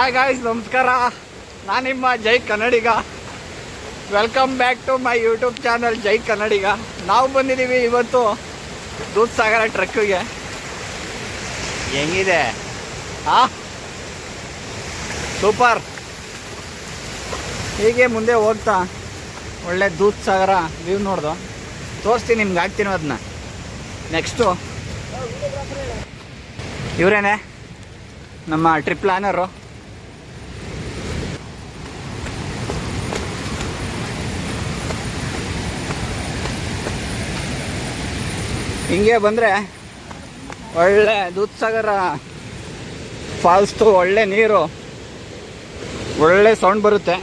Hi guys, ನಮಸ್ಕಾರ. ನಾನು ನಿಮ್ಮ Jai Kannadiga. Welcome back to my YouTube channel Jai Kannadiga. ನಾವು ಬಂದಿದ್ದೀವಿ ಇವತ್ತು ದೂದ್ ಸಾಗರ ಟ್ರಕ್ಕಿಗೆ. ಹೆಂಗಿದೆ? ಸೂಪರ್. ಹೀಗೆ ಮುಂದೆ ಹೋಗ್ತಾ ಒಳ್ಳೆ ದೂದ್ ಸಾಗರ ವ್ಯೂ ನೋಡ್ದು ತೋರಿಸ್ತೀನಿ ನಿಮ್ಗೆ, ಹಾಕ್ತೀನಿ ಅದನ್ನ. ನೆಕ್ಸ್ಟು ಇವರೇನೆ ನಮ್ಮ ಟ್ರಿಪ್ ಪ್ಲಾನರು. ಹಿಂಗೆ ಬಂದರೆ ಒಳ್ಳೆ ದೂದ್ ಸಾಗರ ಫಾಲ್ಸ್ತು, ಒಳ್ಳೆ ನೀರು, ಒಳ್ಳೆ ಸೌಂಡ್ ಬರುತ್ತೆ.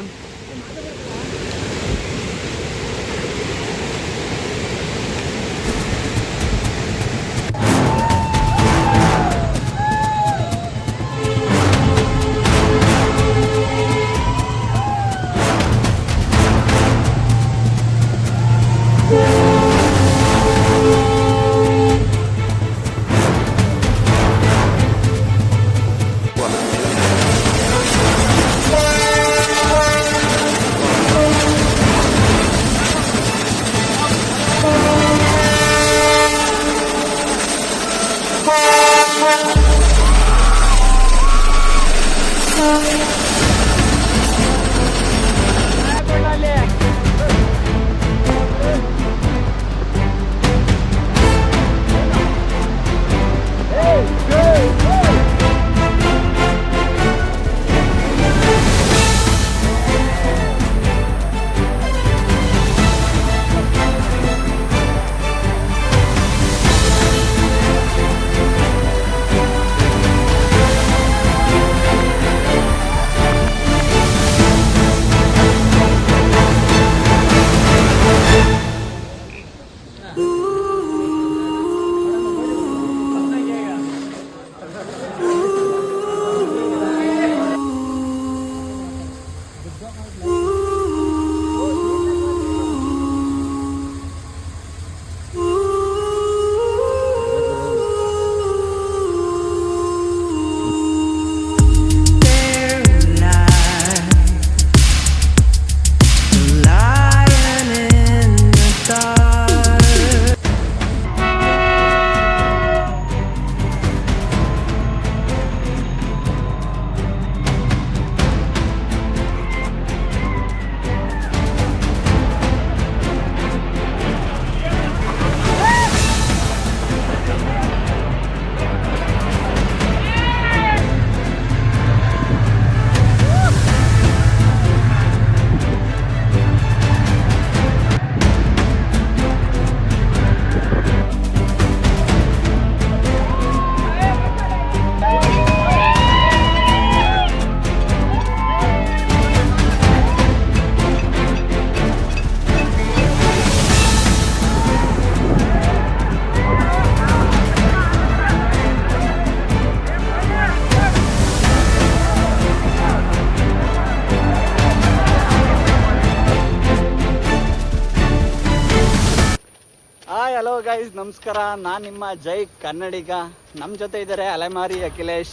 ಹಲೋ ಗೈಸ್, ನಮಸ್ಕಾರ. ನಾನು ನಿಮ್ಮ ಜೈ ಕನ್ನಡಿಗ. ನಮ್ಮ ಜೊತೆ ಇದ್ದಾರೆ ಅಲೆಮಾರಿ Akhilesh.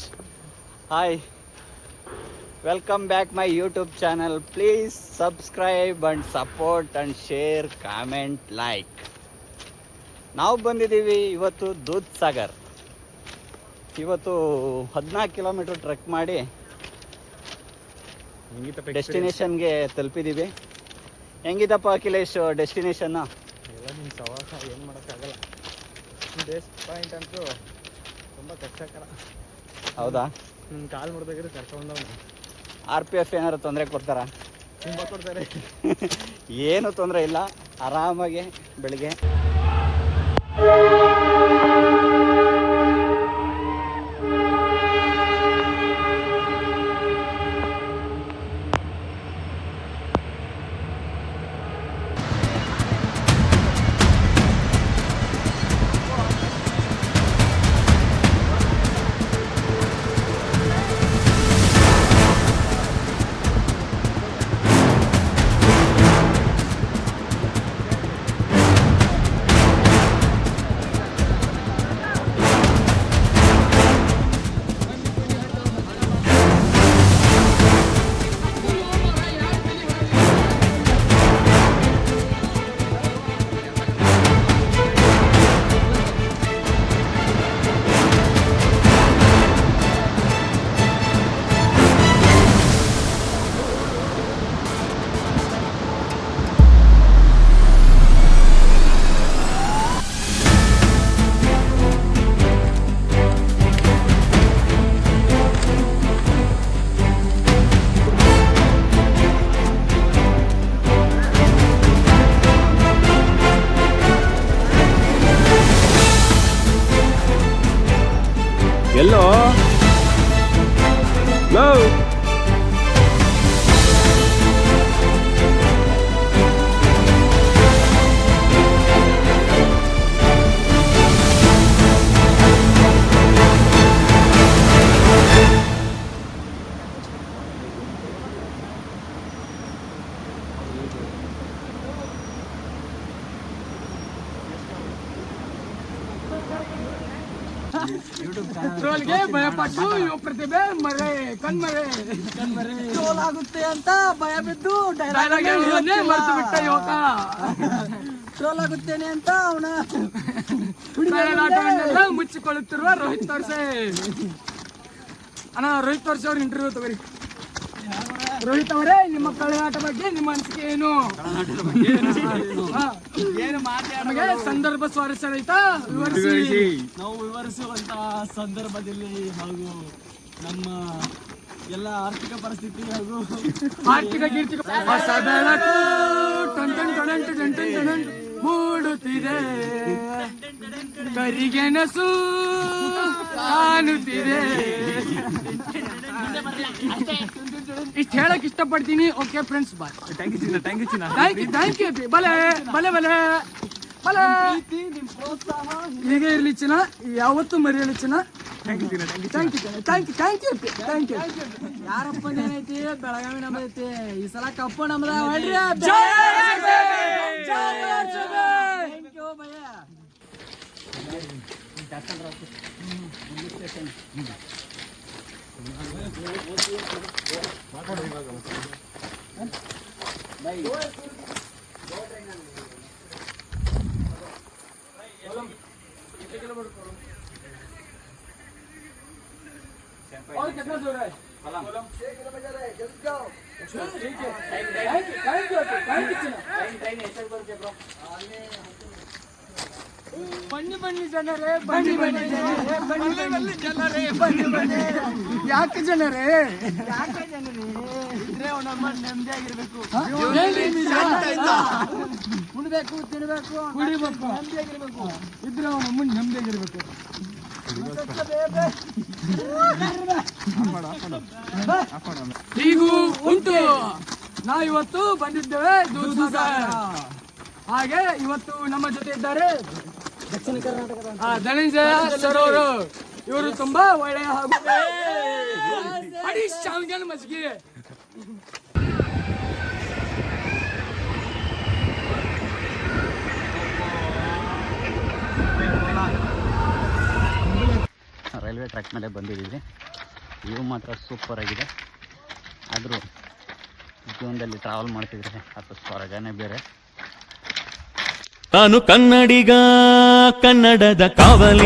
Hi, welcome back my YouTube channel. Please subscribe and support and share, comment, like. ನಾವು ಬಂದಿದ್ದೀವಿ ಇವತ್ತು ದೂದ್ ಸಾಗರ್. ಇವತ್ತು 14 ಕಿಲೋಮೀಟ್ರ್ ಟ್ರೆಕ್ ಮಾಡಿ ಡೆಸ್ಟಿನೇಷನ್ಗೆ ತಲುಪಿದ್ದೀವಿ. ಹೆಂಗಿದಪ್ಪ ಅಖಿಲೇಶ್ ಡೆಸ್ಟಿನೇಷನ್ನು? ನಿಮ್ಮ ಸವಾಸ ಏನು ಮಾಡೋಕ್ಕಾಗಲ್ಲ. ಬೇಸ್ ಪಾಯಿಂಟ್ ಅಂತೂ ತುಂಬ ಕಷ್ಟಕರ. ಹೌದಾ? ನಿಮ್ಮ ಕಾಲು ಮುರಿದಾಗಿದ್ರೆ ಕರ್ಕೊಂಡವನು. RPF ಏನಾದ್ರು ತೊಂದರೆ ಕೊಡ್ತಾರಾ? ತುಂಬ ಕೊಡ್ತಾರೆ. ಏನು ತೊಂದರೆ ಇಲ್ಲ, ಆರಾಮಾಗಿ ಬೆಳಿಗ್ಗೆ ಟ್ರೋಲ್ಗೆ ಭಯಪಟ್ಟು ಯುವ ಪ್ರತಿಭೆ ಮರೆ ಕಣ್ಮರೆ ಟ್ರೋಲ್ ಆಗುತ್ತೆ ಅಂತ ಭಯ ಬಿದ್ದು ಡೈಲಾಗ್ ಹೇಳೋದನ್ನೇ ಮರೆತು ಬಿಟ್ಟ ಯುವಕ. ಟ್ರೋಲ್ ಆಗುತ್ತೇನೆ ಅಂತ ಅವನ ಆಟವನ್ನೆಲ್ಲ ಮುಚ್ಚಿಕೊಳ್ಳುತ್ತಿರುವ ರೋಹಿತ್ ತೋರ್ಸೆ. ಅಣ್ಣ ರೋಹಿತ್ ತೋರ್ಸೆ ಅವ್ರ ಇಂಟರ್ವ್ಯೂ ತಗೋರಿ. ರೋಹಿತ್ ಅವರೇ, ನಿಮ್ಮ ಕಳೆಯಾಟ ಬಗ್ಗೆ ನಿಮ್ಮ ಅನಿಸಿಕೆ ಏನು? ನಮಗೆ ಸಂದರ್ಭ ಸ್ವಾರಸ್ಯರಹಿತ ವಿವರಿಸಿ. ನಾವು ವಿವರಿಸುವಂತಹ ಸಂದರ್ಭದಲ್ಲಿ ಹಾಗೂ ನಮ್ಮ ಎಲ್ಲ ಆರ್ಥಿಕ ಪರಿಸ್ಥಿತಿ ಹಾಗೂ ಆರ್ಥಿಕ ಕೀರ್ತಿ ಹೊಸ ಬೆಳಕು ಟನ್ ಟನ್ ಟನ್ ಟನ್ ಟನ್ ಟನ್ ಮೂಡುತ್ತಿದೆ, ಕರಿಗೆಣಸು ಕಾಣುತ್ತಿದೆ. ಇಷ್ಟು ಹೇಳಕ್ ಇಷ್ಟಪಡ್ತೀನಿ. Okay friends, bye. Thank you. ಬಲೆ ಬಲೆ ಬಲೆ ಬಲೆ. ಹೀಗೆ ಇರ್ಲಿ ಚಿನ್ನ, ಯಾವತ್ತೂ ಮರೆಯಲಿ ಚಿನ್ನ. Thank you. ಯಾರಪ್ಪ ಏನೈತಿ, ಬೆಳಗಾವಿ ನಮ್ಮದೈತಿ. ಈ ಸಲ ಕಪ್ಪು ನಮ್ದ. ಥ್ಯಾಂಕ್ ಯು ಭಯ್ಯ. और कितना दूर है? ಬನ್ನಿ ಬನ್ನಿ ಜನರೇ, ಬನ್ನಿ ಬನ್ನಿ ಜನರೇ, ಬನ್ನಿ ಬನ್ನಿ ಜನರೇ, ಬನ್ನಿ ಬನ್ನಿ. ಯಾಕೆ ಜನರೇ? ಇದ್ರೆ ನಮ್ಮ ನೆಮ್ಮದಿಯಾಗಿರ್ಬೇಕು, ಉಣ್ಬೇಕು, ತಿನ್ಬೇಕು, ಕುಡಿಬೇಕು, ನೆಮ್ಮದಿಯಾಗಿರ್ಬೇಕು. ಇದ್ರೆ ಅವನ ಮುಂದೆ ನೆಮ್ಮದಿಯಾಗಿರ್ಬೇಕು. ಹೀಗೂ ಉಂಟು. ನಾವು ಇವತ್ತು ಬಂದಿದ್ದೇವೆ ದೂಧಸಾಗರ. ಹಾಗೆ ಇವತ್ತು ನಮ್ಮ ಜೊತೆ ಇದ್ದಾರೆ ದಕ್ಷಿಣ ಕರ್ನಾಟಕದ ಧನಂಜಯ ಸರ್ ಅವರು. ಇವರು ತುಂಬಾ ಒಳ್ಳೆಯ ಹಾಗೂ ಶಾವಿಗೆ ಮಜ್ಜಿಗೆ. ರೈಲ್ವೆ ಟ್ರ್ಯಾಕ್ ಮೇಲೆ ಬಂದಿದ್ದೀವಿ. ವ್ಯೂ ಮಾತ್ರ ಸೂಪರ್ ಆಗಿದೆ. ಆದರೂ ಜೀವನದಲ್ಲಿ ಟ್ರಾವೆಲ್ ಮಾಡ್ತಿದ್ರೆ ಅದು ಸ್ವರ್ಗನೇ ಬೇರೆ. ನಾನು ಕನ್ನಡಿಗ, ಕನ್ನಡದ ಕಾವಲಿ.